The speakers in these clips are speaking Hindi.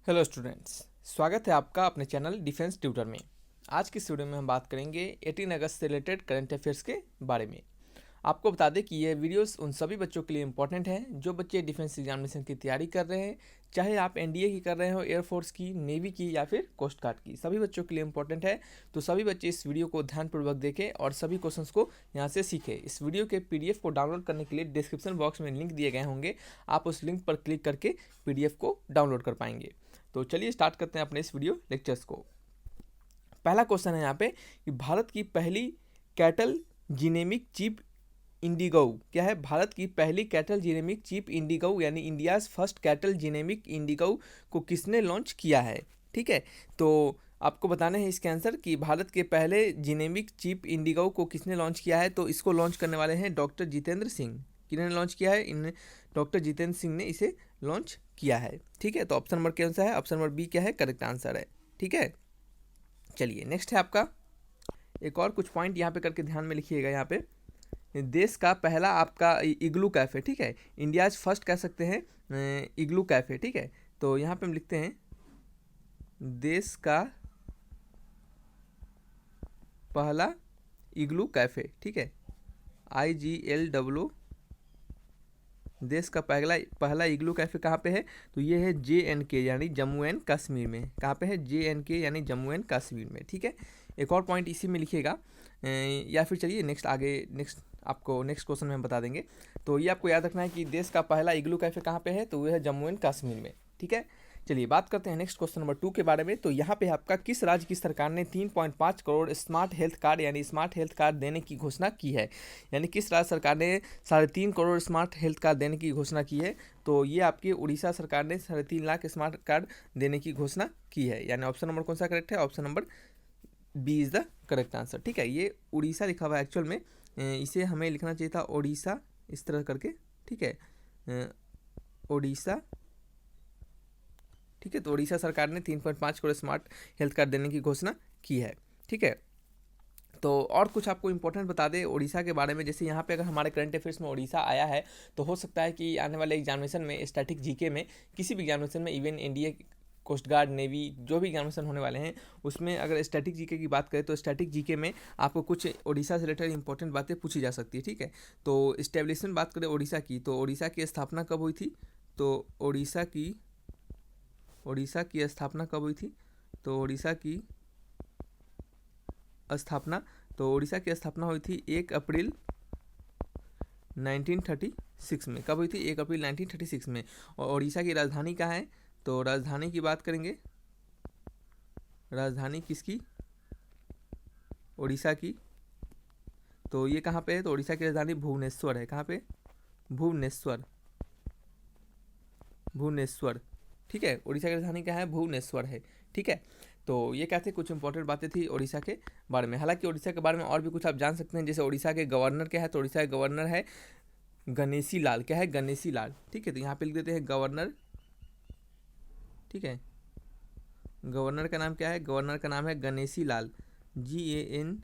हेलो स्टूडेंट्स, स्वागत है आपका अपने चैनल डिफेंस ट्यूटर में। आज की इस वीडियो में हम बात करेंगे 18 अगस्त से रिलेटेड करंट अफेयर्स के बारे में। आपको बता दें कि ये वीडियोस उन सभी बच्चों के लिए इंपॉर्टेंट हैं जो बच्चे डिफेंस एग्जामिनेशन की तैयारी कर रहे हैं, चाहे आप एनडीए की कर रहे हो, एयरफोर्स की, नेवी की या फिर कोस्ट गार्ड की, सभी बच्चों के लिए इंपॉर्टेंट है। तो सभी बच्चे इस वीडियो को ध्यानपूर्वक देखें और सभी क्वेश्चंस को यहाँ से सीखें। इस वीडियो के पीडीएफ को डाउनलोड करने के लिए डिस्क्रिप्शन बॉक्स में लिंक दिए गए होंगे, आप उस लिंक पर क्लिक करके पीडीएफ को डाउनलोड कर पाएंगे। तो चलिए स्टार्ट करते हैं अपने इस वीडियो लेक्चर्स को। पहला क्वेश्चन है यहाँ पे कि भारत की पहली कैटल जीनेमिक चीप इंडिगो क्या है। भारत की पहली कैटल जीनेमिक चीप इंडिगो यानी इंडियाज फर्स्ट कैटल जीनेमिक इंडिगो को किसने लॉन्च किया है। ठीक है, तो आपको बताना है इसके आंसर कि भारत के पहले जीनेमिक चीप इंडिगो को किसने लॉन्च किया है। तो इसको लॉन्च करने वाले हैं डॉक्टर जितेंद्र सिंह। किन्होंने लॉन्च किया है? इन डॉक्टर जितेंद्र सिंह ने इसे लॉन्च किया है। ठीक है, तो ऑप्शन नंबर कौन सा है? ऑप्शन नंबर बी क्या है, करेक्ट आंसर है। ठीक है, चलिए नेक्स्ट है आपका। एक और कुछ पॉइंट यहाँ पे करके ध्यान में लिखिएगा। यहाँ पे देश का पहला आपका इग्लू कैफ़े, ठीक है, इंडियाज फर्स्ट कह सकते हैं इग्लू कैफ़े। ठीक है, तो यहाँ पे हम लिखते हैं देश का पहला इग्लू कैफ़े। ठीक है, IGLW, देश का पहला इग्लू कैफ़े कहाँ पे है? तो ये है JNK यानी जम्मू एंड कश्मीर में। कहाँ पे है? JNK यानी जम्मू एंड कश्मीर में। ठीक है, एक और पॉइंट इसी में लिखिएगा, या फिर चलिए नेक्स्ट आपको नेक्स्ट क्वेश्चन में हम बता देंगे। तो ये आपको याद रखना है कि देश का पहला इग्लू कैफ़े कहाँ पे है, तो वो है जम्मू एंड कश्मीर में। ठीक है, चलिए बात करते हैं नेक्स्ट क्वेश्चन नंबर 2 के बारे में। तो यहाँ पे आपका किस राज्य की सरकार ने 3.5 करोड़ स्मार्ट हेल्थ कार्ड यानी स्मार्ट हेल्थ कार्ड देने की घोषणा की है। यानी किस राज्य सरकार ने 3.5 करोड़ स्मार्ट हेल्थ कार्ड देने की घोषणा की है? तो ये आपकी उड़ीसा सरकार ने 3.5 लाख स्मार्ट कार्ड देने की घोषणा की है। यानी ऑप्शन नंबर कौन सा करेक्ट है? Option number B is the correct answer. ठीक है, ये उड़ीसा लिखा हुआ है एक्चुअल में, इसे हमें लिखना चाहिए था ओडिशा इस तरह करके। ठीक है, ओडिशा। ठीक है, तो उड़ीसा सरकार ने 3.5 करोड़ स्मार्ट हेल्थ कार्ड देने की घोषणा की है। ठीक है, तो और कुछ आपको इंपॉर्टेंट बता दें उड़ीसा के बारे में। जैसे यहाँ पे अगर हमारे करंट अफेयर्स में उड़ीसा आया है तो हो सकता है कि आने वाले एग्जामिनेशन में, स्टैटिक जीके में, किसी भी एग्जामिनेशन में, even NDA, coast guard, navy, जो भी एग्जामिनेशन होने वाले हैं उसमें अगर स्टैटिक जीके की बात करें तो स्टैटिक जीके में आपको कुछ उड़ीसा से रिलेटेड इंपॉर्टेंट बातें पूछी जा सकती है। ठीक है, तो इस्टेब्लिशमेंट बात करें उड़ीसा की, तो उड़ीसा की स्थापना कब हुई थी? तो उड़ीसा की स्थापना कब हुई थी? तो उड़ीसा की स्थापना हुई थी 1 अप्रैल 1936 में। कब हुई थी? 1 अप्रैल 1936 में। और उड़ीसा की राजधानी कहाँ है? तो राजधानी की बात करेंगे, राजधानी किसकी? उड़ीसा की। तो ये कहाँ पे है? तो उड़ीसा की राजधानी भुवनेश्वर है। कहाँ पे? भुवनेश्वर। ठीक है, उड़ीसा की राजधानी क्या है? भुवनेश्वर है। ठीक है, तो ये क्या थे, कुछ इंपॉर्टेंट बातें थी उड़ीसा के बारे में। हालांकि उड़ीसा के बारे में और भी कुछ आप जान सकते हैं। जैसे उड़ीसा के गवर्नर क्या है? तो उड़ीसा के गवर्नर है गणेशी लाल। क्या है? गणेशी लाल। ठीक है, तो यहाँ पे लिख देते हैं गवर्नर। ठीक है, गवर्नर का नाम क्या है? गवर्नर का नाम है गणेशी लाल, GANESHILAL।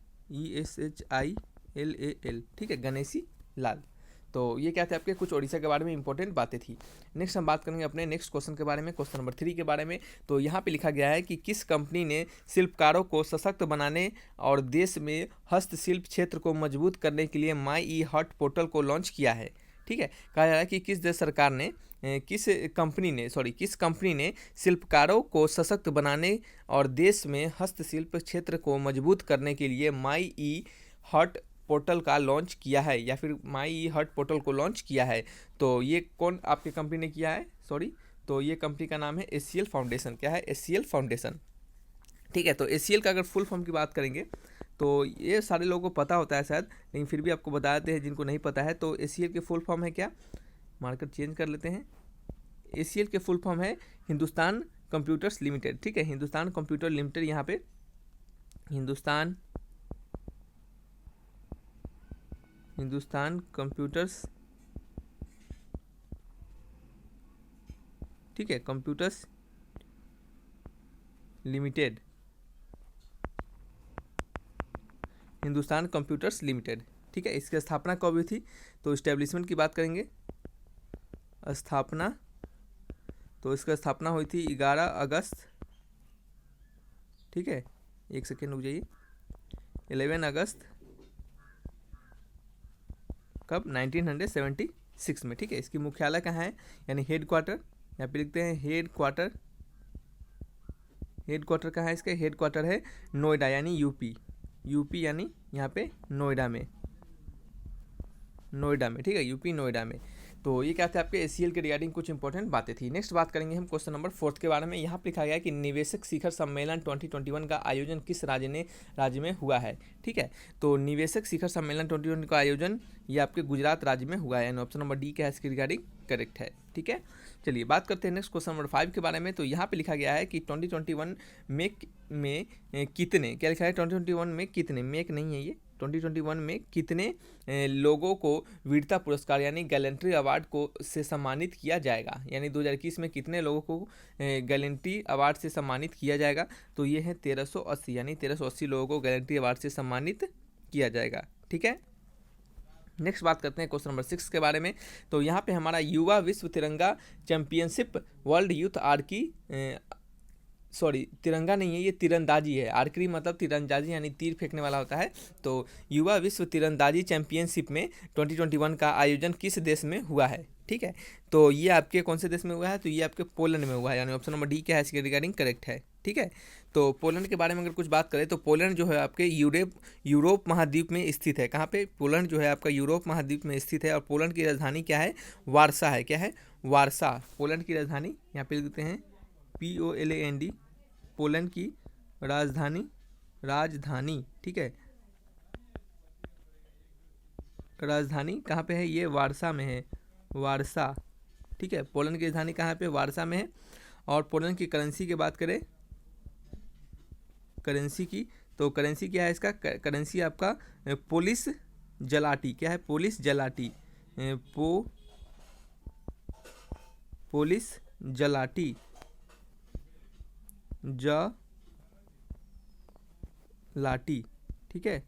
ठीक है, गणेशी लाल। तो ये क्या थे आपके कुछ उड़ीसा के बारे में इंपॉर्टेंट बातें थी। नेक्स्ट हम बात करेंगे अपने नेक्स्ट क्वेश्चन के बारे में, क्वेश्चन नंबर 3 के बारे में। तो यहाँ पे लिखा गया है कि किस कंपनी ने शिल्पकारों को सशक्त बनाने और देश में हस्तशिल्प क्षेत्र को मजबूत करने के लिए माई ई हट पोर्टल को लॉन्च किया है। ठीक है, कहा जा रहा है कि किस देश सरकार ने किस कंपनी ने शिल्पकारों को सशक्त बनाने और देश में हस्तशिल्प क्षेत्र को मजबूत करने के लिए माई ई हट पोर्टल का लॉन्च किया है, या फिर माई ई हट पोर्टल को लॉन्च किया है। तो ये कौन आपके कंपनी ने किया है? तो ये कंपनी का नाम है ACL फाउंडेशन। क्या है? ACL foundation. ठीक है, तो ACL का अगर फुल फॉर्म की बात करेंगे तो ये सारे लोगों को पता होता है शायद, लेकिन फिर भी आपको बता देते हैं जिनको नहीं पता है। तो ACL के फुल फॉर्म है क्या? मार्कर चेंज कर लेते हैं। ACL के फुल फॉर्म है हिंदुस्तान कंप्यूटर्स लिमिटेड। ठीक है, हिंदुस्तान कंप्यूटर लिमिटेड, यहाँ पे हिंदुस्तान कंप्यूटर्स। ठीक है, computers limited, Hindustan computers limited. ठीक है, इसकी स्थापना कब हुई थी? तो इस्टेब्लिशमेंट की बात करेंगे, स्थापना तो इसका स्थापना हुई थी 11 अगस्त, ठीक है, एक सेकेंड रुक जाइए, 11 अगस्त कब, 1976 में, ठीक है। इसकी मुख्यालय कहाँ है, यानी हेड क्वार्टर, यहाँ पे लिखते हैं हेड क्वार्टर। हेड क्वार्टर कहाँ है इसका, हेड क्वार्टर है नोएडा यानी यूपी, यूपी यानी यहाँ पे नोएडा में, नोएडा में, ठीक है, यूपी नोएडा में। तो ये क्या थे आपके एसीएल के रिगार्डिंग कुछ इंपॉर्टेंट बातें थी। नेक्स्ट बात करेंगे हम क्वेश्चन नंबर 4 के बारे में। यहाँ पे लिखा गया है कि निवेशक शिखर सम्मेलन 2021 का आयोजन किस राज्य में हुआ है, ठीक है। तो निवेशक शिखर सम्मेलन 2021 का आयोजन ये आपके गुजरात राज्य में हुआ है, यानी ऑप्शन नंबर डी क्या है इसके रिगार्डिंग करेक्ट है, ठीक है। चलिए बात करते हैं नेक्स्ट क्वेश्चन नंबर 5 के बारे में। तो यहाँ पे लिखा गया है कि 2021 में कितने, क्या लिखा है 2021 में कितने, मेक नहीं है ये, 2021 में कितने लोगों को वीरता पुरस्कार यानी गैलेंट्री अवार्ड को से सम्मानित किया जाएगा, यानी 2021 में कितने लोगों को गैलेंट्री अवार्ड से सम्मानित किया जाएगा। तो ये है 1380, यानी 1380 लोगों को गैलेंट्री अवार्ड से सम्मानित किया जाएगा, ठीक है। नेक्स्ट बात करते हैं क्वेश्चन नंबर 6 के बारे में। तो यहाँ पे हमारा युवा विश्व तिरंगा चैंपियनशिप वर्ल्ड यूथ आर्की तिरंगा नहीं है ये तीरंदाजी है, आर्करी मतलब तीरंदाजी यानी तीर फेंकने वाला होता है। तो युवा विश्व तीरंदाजी चैंपियनशिप में 2021 का आयोजन किस देश में हुआ है, ठीक है। तो ये आपके कौन से देश में हुआ है, तो ये आपके पोलैंड में हुआ है, यानी ऑप्शन नंबर डी क्या है इसके रिगार्डिंग करेक्ट है, ठीक है। तो पोलैंड के बारे में अगर कुछ बात करें तो पोलैंड जो है आपके यूरोप महाद्वीप में स्थित है। कहाँ पे, पोलैंड जो है आपका यूरोप महाद्वीप में स्थित है, और पोलैंड की राजधानी क्या है, वारसा है, क्या है, वारसा, पोलैंड की राजधानी, यहाँ पे लिख देते हैं POLAND, पोलैंड की राजधानी, ठीक है, राजधानी कहाँ पे है, ये वारसा में है, वारसा, ठीक है। पोलैंड की राजधानी कहाँ पे, वारसा में है। और पोलैंड की करेंसी की बात करें, करेंसी की, तो करेंसी क्या है इसका, करेंसी आपका पोलिश जलाटी, क्या है, पोलिश जलाटी, पोलिश जलाटी, लाटी, ठीक है,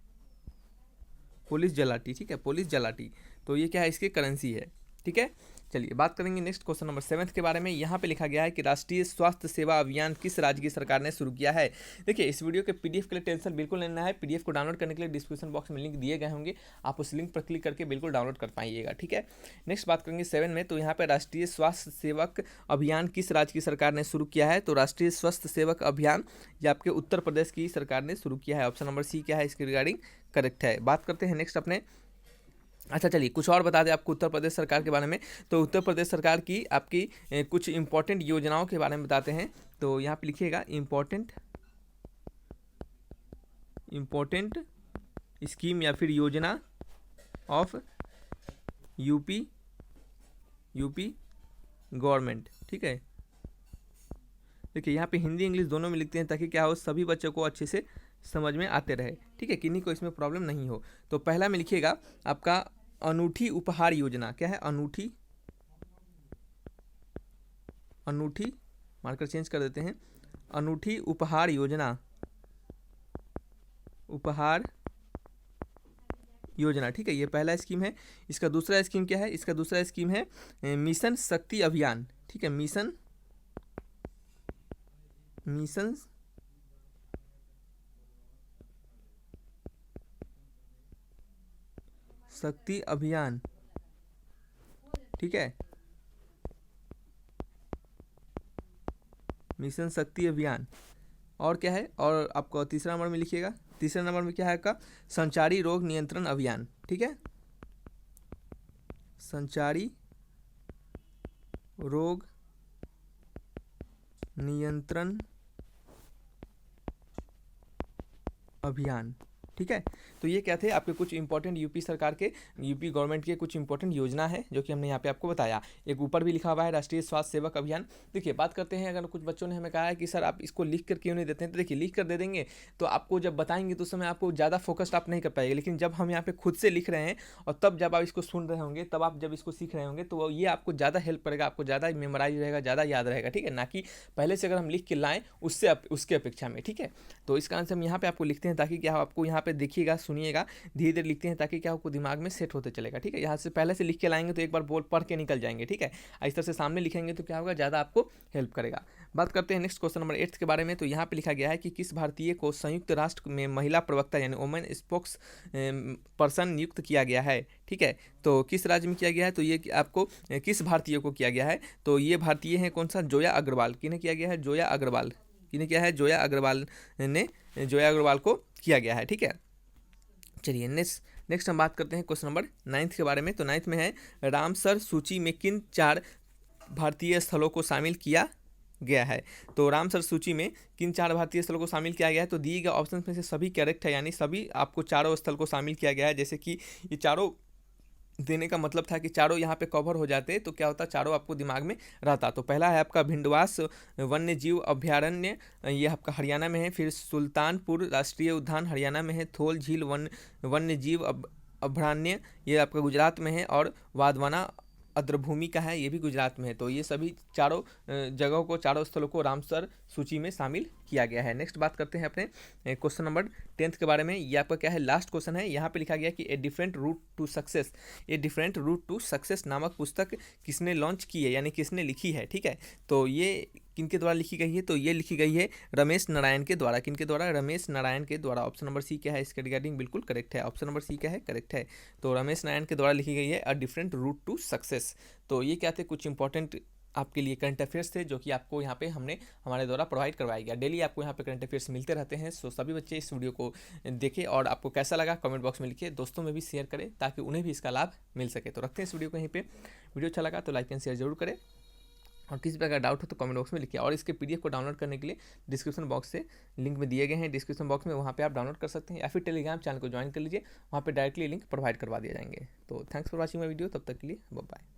पुलिस जलाटी, ठीक है, पुलिस जलाटी। तो ये क्या है इसकी करेंसी है, ठीक है। चलिए बात करेंगे नेक्स्ट क्वेश्चन नंबर 7 के बारे में। यहाँ पे लिखा गया है कि राष्ट्रीय स्वास्थ्य सेवा अभियान किस राज्य की सरकार ने शुरू किया है। देखिए इस वीडियो के पीडीएफ के लिए टेंशन बिल्कुल लेना है, पीडीएफ को डाउनलोड करने के लिए डिस्क्रिप्शन बॉक्स में लिंक दिए गए होंगे, आप उस लिंक पर क्लिक करके बिल्कुल डाउनलोड कर पाइएगा, ठीक है। नेक्स्ट बात करेंगे 7 में। तो यहाँ पर राष्ट्रीय स्वास्थ्य सेवक अभियान किस राज्य की सरकार ने शुरू किया है। तो राष्ट्रीय स्वास्थ्य सेवक अभियान ये आपके उत्तर प्रदेश की सरकार ने शुरू किया है, ऑप्शन नंबर सी क्या है इसके रिगार्डिंग करेक्ट है। बात करते हैं नेक्स्ट अपने, अच्छा चलिए कुछ और बता दें आपको उत्तर प्रदेश सरकार के बारे में। तो उत्तर प्रदेश सरकार की आपकी कुछ इंपॉर्टेंट योजनाओं के बारे में बताते हैं। तो यहाँ पे लिखिएगा इंपॉर्टेंट स्कीम या फिर योजना ऑफ यूपी गवर्नमेंट, ठीक है। देखिए यहाँ पे हिंदी इंग्लिश दोनों में लिखते हैं ताकि क्या हो, सभी बच्चों को अच्छे से समझ में आते रहे, ठीक है, किन्हीं को इसमें प्रॉब्लम नहीं हो। तो पहला में लिखिएगा आपका अनूठी उपहार योजना, क्या है, अनूठी मार्कर चेंज कर देते हैं, अनूठी उपहार योजना, ठीक है, ये पहला स्कीम है। इसका दूसरा स्कीम क्या है, इसका दूसरा स्कीम है मिशन शक्ति अभियान, ठीक है, मिशन शक्ति अभियान, ठीक है, मिशन शक्ति अभियान। और क्या है, और आपको तीसरा नंबर में लिखिएगा, तीसरे नंबर में क्या है आपका संचारी रोग नियंत्रण अभियान, ठीक है, संचारी रोग नियंत्रण अभियान, ठीक है। तो ये क्या थे आपके कुछ इंपॉर्टेंट यूपी सरकार के, यूपी गवर्नमेंट के कुछ इंपॉर्टेंट योजना है जो कि हमने यहाँ पे आपको बताया। एक ऊपर भी लिखा हुआ है राष्ट्रीय स्वास्थ्य सेवक अभियान। देखिए बात करते हैं, अगर कुछ बच्चों ने हमें कहा है कि सर आप इसको लिख कर क्यों नहीं देते हैं, तो देखिए लिख कर दे देंगे तो आपको जब बताएंगे तो उस समय आपको ज़्यादा फोकस्ड आप नहीं कर पाएंगे, लेकिन जब हम यहाँ पे खुद से लिख रहे हैं और तब जब आप इसको सुन रहे होंगे, तब आप जब इसको सीख रहे होंगे तो ये आपको ज़्यादा हेल्प करेगा, आपको ज़्यादा मेमोराइज रहेगा, ज़्यादा याद रहेगा, ठीक है, ना कि पहले से अगर हम लिख के लाएँ उसके अपेक्षा में, ठीक है। तो इस कारण से हम यहाँ पे आपको लिखते हैं ताकि क्या आपको यहाँ पे देखिएगा, सुनिएगा, धीरे धीरे लिखते हैं ताकि क्या आपको दिमाग में सेट होते चलेगा, ठीक है। यहाँ से पहले से लिख के लाएंगे तो एक बार बोल पढ़ के निकल जाएंगे, ठीक है। इस तरह से सामने लिखेंगे तो क्या होगा, ज़्यादा आपको हेल्प करेगा। बात करते हैं नेक्स्ट क्वेश्चन नंबर 8 के बारे में। तो यहाँ पे लिखा गया है कि किस भारतीय को संयुक्त राष्ट्र में महिला प्रवक्ता यानी वुमेन स्पोक्स पर्सन नियुक्त किया गया है, ठीक है। तो किस राज्य में किया गया है, तो ये आपको किस भारतीय को किया गया है, तो ये भारतीय है कौन सा, जोया अग्रवाल। किन्हें किया गया है, जोया अग्रवाल। किन्हें किया है, जोया अग्रवाल ने जोया अग्रवाल को किया गया है, ठीक है। चलिए नेक्स्ट हम बात करते हैं क्वेश्चन नंबर 9 के बारे में। तो 9 में है रामसर सूची में किन 4 भारतीय स्थलों को शामिल किया गया है। तो रामसर सूची में किन 4 भारतीय स्थलों को शामिल किया गया है, तो दिए गए ऑप्शन में से सभी करेक्ट है, यानी सभी आपको चारों स्थल को शामिल किया गया है। जैसे कि ये चारों देने का मतलब था कि चारों यहाँ पे कवर हो जाते तो क्या होता, चारों आपको दिमाग में रहता। तो पहला है आपका भिंडवास वन्य जीव अभ्यारण्य, ये आपका हरियाणा में है। फिर सुल्तानपुर राष्ट्रीय उद्यान हरियाणा में है। थोल झील वन्य जीव अभ्यारण्य, ये आपका गुजरात में है। और वाधवाना आर्द्रभूमि का है, ये भी गुजरात में है। तो ये सभी चारों जगहों को, चारों स्थलों को रामसर सूची में शामिल किया गया है। नेक्स्ट बात करते हैं अपने क्वेश्चन नंबर 10 के बारे में। ये आपका क्या है, लास्ट क्वेश्चन है। यहाँ पे लिखा गया कि a different route to success, a different route to success नामक पुस्तक किसने लॉन्च की है, यानी किसने लिखी है, ठीक है। तो ये किनके द्वारा लिखी गई है, तो ये लिखी गई है रमेश नारायण के द्वारा। किनके द्वारा, रमेश नारायण के द्वारा। ऑप्शन नंबर सी क्या है इसके रिगार्डिंग, बिल्कुल करेक्ट है। ऑप्शन नंबर सी क्या है, करेक्ट है। तो रमेश नारायण के द्वारा लिखी गई है a different route to success. तो ये क्या थे, कुछ इंपॉर्टेंट आपके लिए करंट अफेयर्स थे जो कि आपको यहाँ पे हमने हमारे द्वारा प्रोवाइड करवाया गया। डेली आपको यहाँ पे करंट अफेयर्स मिलते रहते हैं। सो सभी बच्चे इस वीडियो को देखें और आपको कैसा लगा कमेंट बॉक्स में लिखिए, दोस्तों में भी शेयर करें ताकि उन्हें भी इसका लाभ मिल सके। तो रखते हैं इस वीडियो को यहीं पे। वीडियो अच्छा लगा तो लाइक एंड शेयर जरूर करें और किसी प्रकार डाउट हो तो कमेंट बॉक्स में लिखिए। और इसके पीडीएफ को डाउनलोड करने के लिए डिस्क्रिप्शन बॉक्स से लिंक में दिए गए हैं, डिस्क्रिप्शन बॉक्स में, वहाँ पे आप डाउनलोड कर सकते हैं। या फिर टेलीग्राम चैनल को ज्वाइन कर लीजिए, वहाँ पे डायरेक्टली लिंक प्रोवाइड करवा दिए जाएंगे। तो thanks for watching my video, तब तक के लिए बाय बाय।